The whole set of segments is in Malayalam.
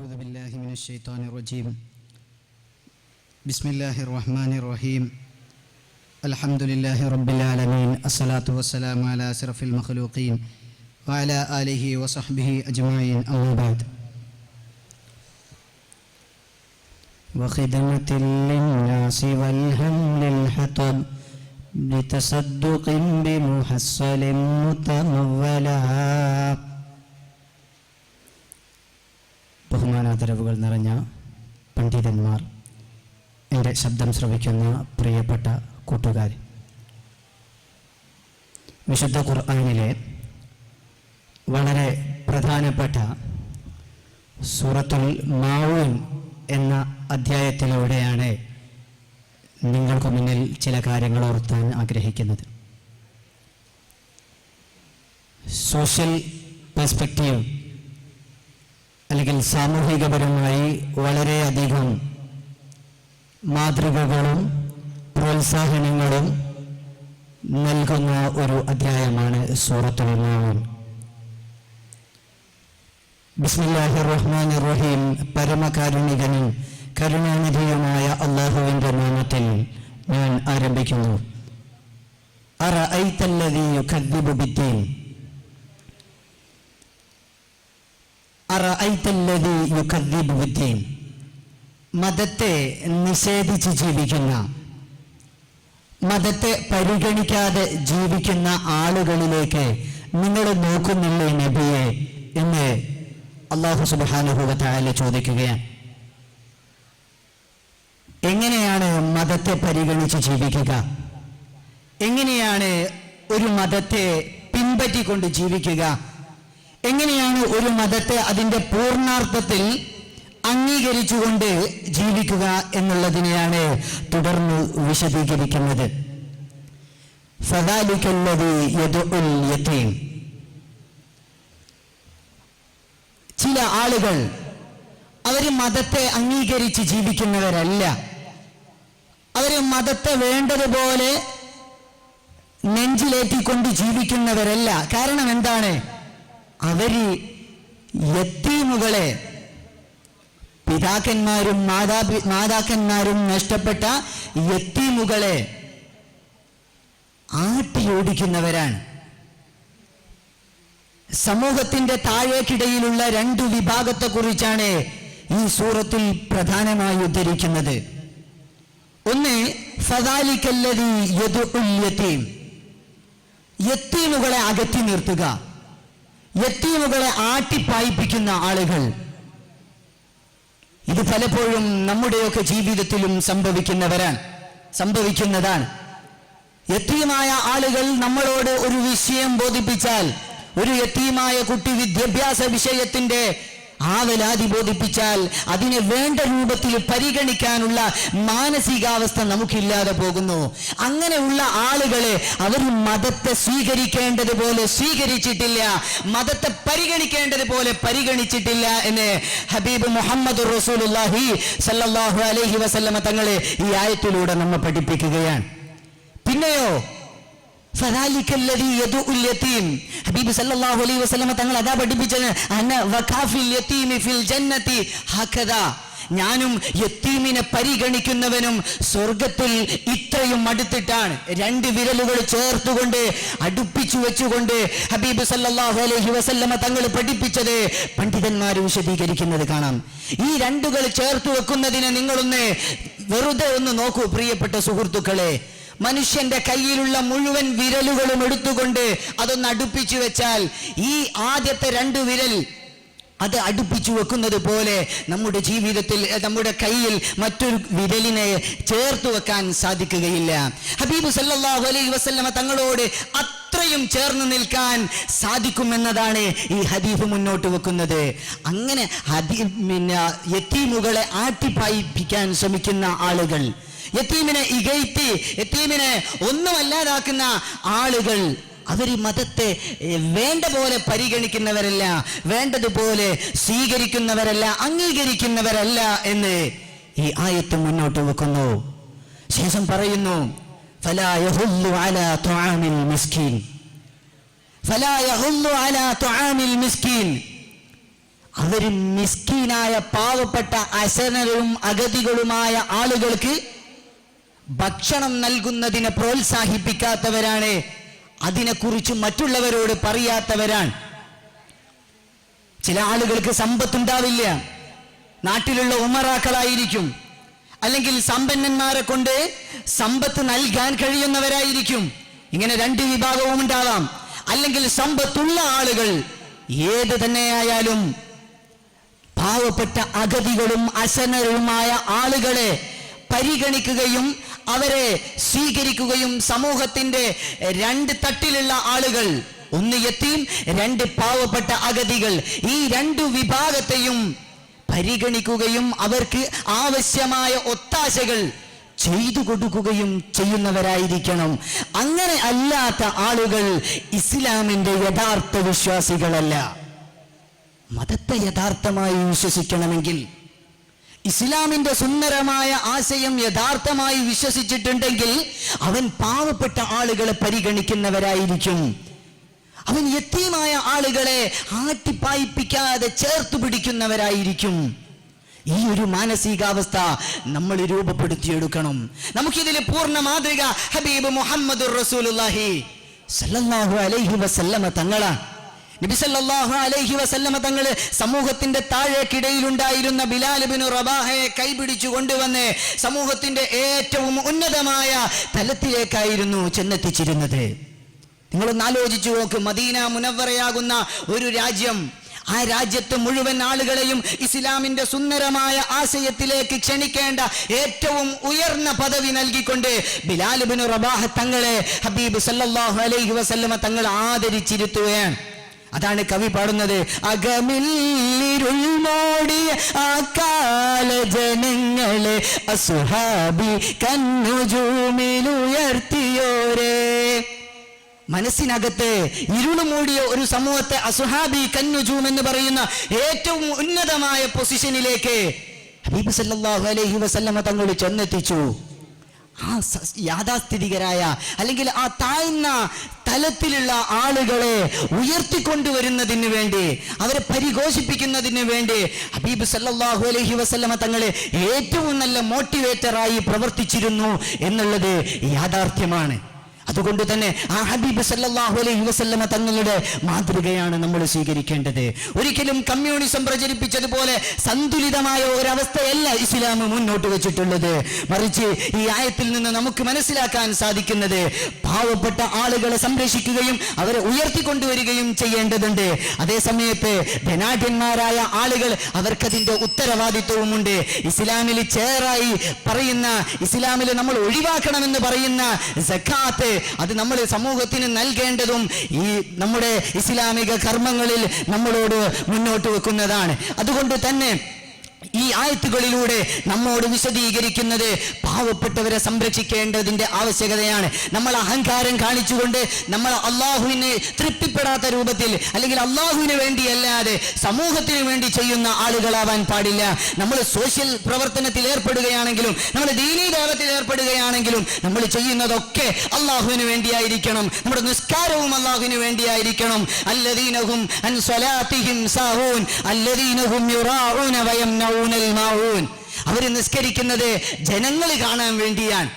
أعوذ بالله من الشيطان الرجيم. بسم الله الرحمن الرحيم. الحمد لله رب العالمين. الصلاة والسلام على أشرف المخلوقين وعلى آله وصحبه أجمعين. أما بعد. وخدمة للناس والهم للحطب بتصدق بمحصل متمولا. ബഹുമാനാദരവുകൾ നിറഞ്ഞ പണ്ഡിതന്മാർ, എൻ്റെ ശബ്ദം ശ്രവിക്കുന്ന പ്രിയപ്പെട്ട കൂട്ടുകാർ, വിശുദ്ധ ഖുർആനിലെ വളരെ പ്രധാനപ്പെട്ട സൂറത്തുൽ മാഊൻ എന്ന അധ്യായത്തിലൂടെയാണ് നിങ്ങൾക്ക് മുന്നിൽ ചില കാര്യങ്ങൾ ഓർത്താൻ ആഗ്രഹിക്കുന്നത്. സോഷ്യൽ പെർസ്പെക്റ്റീവ് അല്ലെങ്കിൽ സാമൂഹികപരമായി വളരെയധികം മാതൃകകളും പ്രോത്സാഹനങ്ങളും നൽകുന്ന ഒരു അധ്യായമാണ് സൂറത്തുൽ മാഊൻ. ബിസ്മില്ലാഹിർ റഹ്മാനിർ റഹീം. പരമകാരുണികനും കരുണാനിധിയുമായ അല്ലാഹുവിൻ്റെ നാമത്തിൽ ഞാൻ ആരംഭിക്കുന്നു. അറഅയ്തല്ലദീ യുകദ്ദിബു ബിദ്ദീൻ. അറഅയ്തല്ലദീ യുകദ്ദിബു ബിദ്ദീൻ. മതത്തെ നിഷേധിച്ച് ജീവിക്കുന്ന, മതത്തെ പരിഗണിക്കാതെ ജീവിക്കുന്ന ആളുകളിലേക്ക് നിങ്ങൾ നോക്കുന്നില്ലേ നബിയെ എന്ന് അല്ലാഹു സുബ്ഹാനഹു വ തആല ചോദിക്കുകയാണ്. എങ്ങനെയാണ് മതത്തെ പരിഗണിച്ച് ജീവിക്കുക? എങ്ങനെയാണ് ഒരു മതത്തെ പിൻപറ്റിക്കൊണ്ട് ജീവിക്കുക? എങ്ങനെയാണ് ഒരു മതത്തെ അതിൻ്റെ പൂർണ്ണാർത്ഥത്തിൽ അംഗീകരിച്ചുകൊണ്ട് ജീവിക്കുക എന്നുള്ളതിനെയാണ് തുടർന്ന് വിശദീകരിക്കുന്നത്. ഫദാലികല്ലദീ യദ്ഉൽ യതീം. ചില ആളുകൾ അവർ മതത്തെ അംഗീകരിച്ച് ജീവിക്കുന്നവരല്ല. അവർ മതത്തെ വേണ്ടതുപോലെ നെഞ്ചിലേറ്റിക്കൊണ്ട് ജീവിക്കുന്നവരല്ല. കാരണം എന്താണ്? അവര് യത്തീമുകളെ, പിതാക്കന്മാരും മാതാക്കന്മാരും നഷ്ടപ്പെട്ട യത്തീമുകളെ ആട്ടിയോടിക്കുന്നവരാണ്. സമൂഹത്തിന്റെ താഴേക്കിടയിലുള്ള രണ്ടു വിഭാഗത്തെക്കുറിച്ചാണ് ഈ സൂറത്തിൽ പ്രധാനമായി ഉദ്ധരിക്കുന്നത്. ഒന്ന്, ഫദാലികല്ലദീ യദ്ഉൽ യതീം. യത്തീമുകളെ അകറ്റി നിർത്തുക, യത്തീമുകളെ ആട്ടിപ്പായിപ്പിക്കുന്ന ആളുകൾ. ഇത് പലപ്പോഴും നമ്മുടെയൊക്കെ ജീവിതത്തിലും സംഭവിക്കുന്നതാണ്. യത്തീമായ ആളുകൾ നമ്മളോട് ഒരു വിഷയം ബോധിപ്പിച്ചാൽ, ഒരു യത്തീമായ കുട്ടി വിദ്യാഭ്യാസ വിഷയത്തിന്റെ ആവലാതി ബോധിപ്പിച്ചാൽ അതിനെ വേണ്ട രൂപത്തിൽ പരിഗണിക്കാനുള്ള മാനസികാവസ്ഥ നമുക്കില്ലാതെ പോകുന്നു. അങ്ങനെയുള്ള ആളുകളെ അവർ മതത്തെ സ്വീകരിക്കേണ്ടതുപോലെ സ്വീകരിച്ചിട്ടില്ല, മതത്തെ പരിഗണിക്കേണ്ടതുപോലെ പരിഗണിച്ചിട്ടില്ല എന്ന് ഹബീബ് മുഹമ്മദ് റസൂലുള്ളാഹി സല്ലല്ലാഹു അലൈഹി വസല്ലമ തങ്ങളെ ഈ ആയത്തിലൂടെ നമ്മെ പഠിപ്പിക്കുകയാണ്. പിന്നെയോ ഫദാലികല്ലദീ യദ്ഉൽ യതീം. ഹബീബ് സല്ലല്ലാഹു അലൈഹി വസല്ലമ തങ്ങൾ അതാ പഠിപ്പിച്ചത്, അന വകാഫിൽ യതീമി ഫിൽ ജന്നതി ഹകദാ. ഞാനും യത്തീമിനെ പരിഗണിക്കുന്നവനും സ്വർഗത്തിൽ ഇത്രയും അടുത്തിട്ടാണ്. രണ്ട് വിരലുകൾ ചേർത്തുകൊണ്ട് അടുപ്പിച്ചു വെച്ചുകൊണ്ട് ഹബീബ് സല്ലല്ലാഹു അലൈഹി വസല്ലമ തങ്ങൾ പഠിപ്പിച്ചത് പണ്ഡിതന്മാർ വിശദീകരിക്കുന്നത് കാണാം. ഈ രണ്ടുകൾ ചേർത്ത് വെക്കുന്നതിനെ നിങ്ങളൊന്ന് വെറുതെ ഒന്ന് നോക്കൂ പ്രിയപ്പെട്ട സുഹൃത്തുക്കളെ. മനുഷ്യന്റെ കയ്യിലുള്ള മുഴുവൻ വിരലുകളും എടുത്തുകൊണ്ട് അതൊന്ന് അടുപ്പിച്ചു വെച്ചാൽ ഈ ആദ്യത്തെ രണ്ട് വിരൽ അത് അടുപ്പിച്ചു വെക്കുന്നത് പോലെ നമ്മുടെ ജീവിതത്തിൽ, നമ്മുടെ കയ്യിൽ മറ്റൊരു വിരലിനെ ചേർത്ത് വെക്കാൻ സാധിക്കുകയില്ല. ഹബീബ് സല്ലല്ലാഹു അലൈഹി വസല്ലമ തങ്ങളോട് അത്രയും ചേർന്ന് നിൽക്കാൻ സാധിക്കുമെന്നതാണ് ഈ ഹദീസ് മുന്നോട്ട് വെക്കുന്നത്. അങ്ങനെ യത്തീമുകളെ ആട്ടിപ്പായിപ്പിക്കാൻ ശ്രമിക്കുന്ന ആളുകൾ, യത്തീമിനെ ഇകഴ്ത്തി യത്തീമിനെ ഒന്നുമല്ലാതാക്കുന്ന ആളുകൾ, അവർ മതത്തെ വേണ്ട പോലെ പരിഗണിക്കുന്നവരല്ല, വേണ്ടതുപോലെ സ്വീകരിക്കുന്നവരല്ല, അംഗീകരിക്കുന്നവരല്ല എന്ന് ഈ ആയത്ത് മുന്നോട്ട് വെക്കുന്നു. ശേഷം പറയുന്നു, ഫലാ യഹുല്ലു അലാ തുആമിൽ മിസ്കീൻ. ഫലാ യഹുല്ലു അലാ തുആമിൽ മിസ്കീൻ. അവര് മിസ്കീനായ പാവപ്പെട്ട അശരണരും അഗതികളുമായ ആളുകൾക്ക് ഭക്ഷണം നൽകുന്നതിനെ പ്രോത്സാഹിപ്പിക്കാത്തവരാണ്, അതിനെക്കുറിച്ച് മറ്റുള്ളവരോട് പറയാത്തവരാണ്. ചില ആളുകൾക്ക് സമ്പത്തുണ്ടാവില്ല, നാട്ടിലുള്ള ഉമറാക്കളായിരിക്കും, അല്ലെങ്കിൽ സമ്പന്നന്മാരെ കൊണ്ട് സമ്പത്ത് നൽകാൻ കഴിയുന്നവരായിരിക്കും. ഇങ്ങനെ രണ്ട് വിഭാഗവും ഉണ്ടാവാം. അല്ലെങ്കിൽ സമ്പത്തുള്ള ആളുകൾ ഏത് തന്നെയായാലും പാവപ്പെട്ട അഗതികളും അശരണരുമായ ആളുകളെ പരിഗണിക്കുകയും അവരെ സ്വീകരിക്കുകയും സമൂഹത്തിന്റെ രണ്ട് തട്ടിലുള്ള ആളുകൾ, ഒന്ന് യതീം, രണ്ട് പാവപ്പെട്ട അഗതികൾ, ഈ രണ്ടു വിഭാഗത്തെയും പരിഗണിക്കുകയും അവർക്ക് ആവശ്യമായ ഒത്താശകൾ ചെയ്തു കൊടുക്കുകയും ചെയ്യുന്നവരായിരിക്കണം. അങ്ങനെ അല്ലാത്ത ആളുകൾ ഇസ്ലാമിന്റെ യഥാർത്ഥ വിശ്വാസികളല്ല. മതത്തെ യഥാർത്ഥമായി വിശ്വസിക്കണമെങ്കിൽ, ഇസ്ലാമിന്റെ സുന്ദരമായ ആശയം യഥാർത്ഥമായി വിശ്വസിച്ചിട്ടുണ്ടെങ്കിൽ അവൻ പാവപ്പെട്ട ആളുകളെ പരിഗണിക്കുന്നവരായിരിക്കും. അവൻ യതീമായ ആളുകളെ ആട്ടിപ്പായിപ്പിക്കാതെ ചേർത്ത് പിടിക്കുന്നവരായിരിക്കും. ഈ ഒരു മാനസികാവസ്ഥ നമ്മൾ രൂപപ്പെടുത്തിയെടുക്കണം. നമുക്കിതിൽ പൂർണ്ണ മാതൃക ഹബീബ് മുഹമ്മദുർ റസൂലുള്ളാഹി സല്ലല്ലാഹു അലൈഹി വസല്ലമ തങ്ങളാണ്. നബി സല്ലല്ലാഹു അലൈഹി വസല്ലമ തങ്ങൾ സമൂഹത്തിന്റെ താഴേക്കിടയിലുണ്ടായിരുന്ന ബിലാൽ ഇബ്നു റബാഹയെ കൈപിടിച്ചു കൊണ്ടുവന്ന് സമൂഹത്തിന്റെ ഏറ്റവും ഉന്നതമായ തലത്തിലേക്കായിരുന്നു ചെന്നെത്തിച്ചിരുന്നത്. നിങ്ങളൊന്ന് ആലോചിച്ചു നോക്ക്, മദീന മുനവ്വറയാകുന്ന ഒരു രാജ്യം, ആ രാജ്യത്ത് മുഴുവൻ ആളുകളെയും ഇസ്ലാമിന്റെ സുന്ദരമായ ആശയത്തിലേക്ക് ക്ഷണിക്കേണ്ട ഏറ്റവും ഉയർന്ന പദവി നൽകിക്കൊണ്ട് ബിലാൽ ഇബ്നു റബാഹ തങ്ങളെ ഹബീബ് സല്ലല്ലാഹു അലൈഹി വസല്ലമ തങ്ങൾ ആദരിച്ചിരുത്തുകയാണ്. അതാണ് കവി പാടുന്നത്, അകമില്ലിരുൾ മൂടിയ ആ കാല ജനങ്ങളെ അസ്ഹാബി കന്നുജൂമിലുയർത്തിയോരേ. മനസ്സിനകത്ത് ഇരുള് മൂടിയ ഒരു സമൂഹത്തെ അസ്ഹാബി കന്നുജൂം എന്ന് പറയുന്ന ഏറ്റവും ഉന്നതമായ പൊസിഷനിലേക്ക് ഹബീബ് സല്ലല്ലാഹു അലൈഹി വസല്ലമ തങ്ങൾ ചെന്നെത്തിച്ചു. ആ യാഥാസ്ഥിതികരായ അല്ലെങ്കിൽ ആ താഴ്ന്ന തലത്തിലുള്ള ആളുകളെ ഉയർത്തിക്കൊണ്ടുവരുന്നതിന് വേണ്ടി, അവരെ പരിഘോഷിപ്പിക്കുന്നതിന് വേണ്ടി ഹബീബ് സല്ലല്ലാഹു അലൈഹി വസല്ലമ തങ്ങളെ ഏറ്റവും നല്ല മോട്ടിവേറ്ററായി പ്രവർത്തിച്ചിരുന്നു എന്നുള്ളത് യാഥാർത്ഥ്യമാണ്. അതുകൊണ്ട് തന്നെ ആ ഹബീബ് സല്ലല്ലാഹു അലൈഹി വസല്ലമ തങ്ങളുടെ മാതൃകയാണ് നമ്മൾ സ്വീകരിക്കേണ്ടത്. ഒരിക്കലും കമ്മ്യൂണിസം പ്രചരിപ്പിച്ചതുപോലെ സന്തുലിതമായ ഒരവസ്ഥയല്ല ഇസ്ലാം മുന്നോട്ട് വെച്ചിട്ടുള്ളത്. മറിച്ച് ഈ ആയത്തിൽ നിന്ന് നമുക്ക് മനസ്സിലാക്കാൻ സാധിക്കുന്നത് പാവപ്പെട്ട ആളുകളെ സംരക്ഷിക്കുകയും അവരെ ഉയർത്തിക്കൊണ്ടുവരികയും ചെയ്യേണ്ടതുണ്ട്. അതേസമയത്ത് ധനാഢ്യന്മാരായ ആളുകൾ അവർക്കതിന്റെ ഉത്തരവാദിത്വവുമുണ്ട്. ഇസ്ലാമിൽ ചേറായി പറയുന്ന, ഇസ്ലാമിൽ നമ്മൾ ഒഴിവാക്കണമെന്ന് പറയുന്ന സക്കാത്ത്, അത് നമ്മൾ സമൂഹത്തിന് നൽകേണ്ടതും ഈ നമ്മുടെ ഇസ്ലാമിക കർമ്മങ്ങളിൽ നമ്മളോട് മുന്നോട്ട് വെക്കുന്നതാണ്. അതുകൊണ്ട് തന്നെ ഈ ആയത്തുകളിലൂടെ നമ്മോട് വിശദീകരിക്കുന്നത് പാവപ്പെട്ടവരെ സംരക്ഷിക്കേണ്ടതിന്റെ ആവശ്യകതയാണ്. നമ്മൾ അഹങ്കാരം കാണിച്ചുകൊണ്ട് നമ്മൾ അള്ളാഹുവിനെ തൃപ്തിപ്പെടാത്ത രൂപത്തിൽ അല്ലെങ്കിൽ അള്ളാഹുവിന് വേണ്ടിയല്ലാതെ സമൂഹത്തിന് വേണ്ടി ചെയ്യുന്ന ആളുകളാവാൻ പാടില്ല. നമ്മൾ സോഷ്യൽ പ്രവർത്തനത്തിൽ ഏർപ്പെടുകയാണെങ്കിലും നമ്മൾ ദീനീ ദഅവത്തിൽ ഏർപ്പെടുകയാണെങ്കിലും നമ്മൾ ചെയ്യുന്നതൊക്കെ അള്ളാഹുവിന് വേണ്ടിയായിരിക്കണം. നമ്മുടെ നിസ്കാരവും അള്ളാഹുവിന് വേണ്ടിയായിരിക്കണം. അല്ലദീനഹും അൻ സ്വലാത്തിഹിം സാഹൂൻ അല്ലദീനഹും യുറാഊന വയംനഊന. അവര് നിസ്കരിക്കുന്നത് ജനങ്ങൾ കാണാൻ വേണ്ടിയാണ്,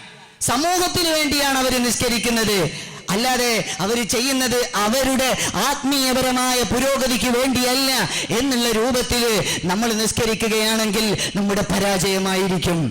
സമൂഹത്തിന് വേണ്ടിയാണ് അവർ നിസ്കരിക്കുന്നത്. അല്ലാതെ അവർ ചെയ്യുന്നത് അവരുടെ ആത്മീയപരമായ പുരോഗതിക്ക് വേണ്ടിയല്ല എന്നുള്ള രൂപത്തിൽ നമ്മൾ നിസ്കരിക്കുകയാണെങ്കിൽ നമ്മുടെ പരാജയമായിരിക്കും.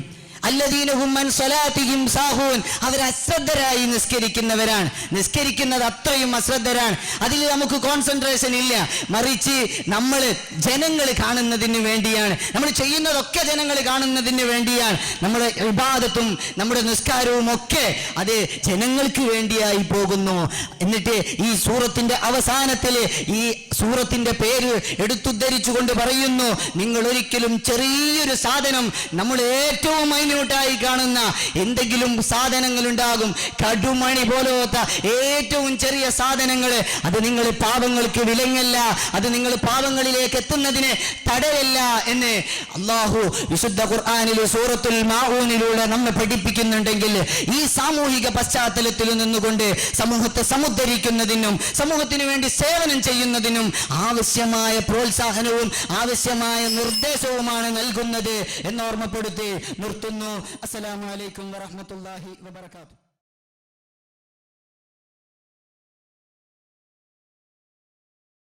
അല്ലദീനഹും അൻ സ്വലാത്തിഹിം സാഹൂൻ, അവർ അശ്രദ്ധരായി നിസ്കരിക്കുന്നവരാണ്. നിസ്കരിക്കുന്നത് അത്രയും അശ്രദ്ധരാണ്, അതിൽ നമുക്ക് കോൺസെൻട്രേഷൻ ഇല്ല. മറിച്ച് നമ്മൾ ജനങ്ങൾ കാണുന്നതിന് വേണ്ടിയാണ്, നമ്മൾ ചെയ്യുന്നതൊക്കെ ജനങ്ങൾ കാണുന്നതിന് വേണ്ടിയാണ്. നമ്മുടെ ഇബാദത്തും നമ്മുടെ നിസ്കാരവും ഒക്കെ അത് ജനങ്ങൾക്ക് വേണ്ടിയായി പോകുന്നു. എന്നിട്ട് ഈ സൂറത്തിന്റെ അവസാനത്തിൽ ഈ സൂറത്തിന്റെ പേര് എടുത്തുദ്ധരിച്ചുകൊണ്ട് പറയുന്നു, നിങ്ങൾ ഒരിക്കലും ചെറിയൊരു സാധനം നമ്മൾ ഏറ്റവും അതിനു ബുദ്ധിമുട്ടായി കാണുന്ന എന്തെങ്കിലും സാധനങ്ങൾ ഉണ്ടാകും. കടുമണി പോലത്തെ ഏറ്റവും ചെറിയ സാധനങ്ങൾ, അത് നിങ്ങൾ പാപങ്ങൾക്ക് വിലങ്ങല്ല, അത് നിങ്ങൾ പാപങ്ങളിലേക്ക് എത്തുന്നതിന് തടയല്ല എന്ന് അല്ലാഹു വിശുദ്ധ ഖുർആനിൽ സൂറത്തുൽ മാഊനിലൂടെ നമ്മെ പഠിപ്പിക്കുന്നുണ്ടെങ്കിൽ, ഈ സാമൂഹിക പശ്ചാത്തലത്തിൽ നിന്നുകൊണ്ട് സമൂഹത്തെ സമുദ്ധരിക്കുന്നതിനും സമൂഹത്തിന് വേണ്ടി സേവനം ചെയ്യുന്നതിനും ആവശ്യമായ പ്രോത്സാഹനവും ആവശ്യമായ നിർദ്ദേശവുമാണ് നൽകുന്നത് എന്നോർമ്മപ്പെടുത്തി നിർത്തുന്നു. അസ്സലാമു അലൈക്കും വറഹ്മത്തുള്ളാഹി വബറകാതുഹു.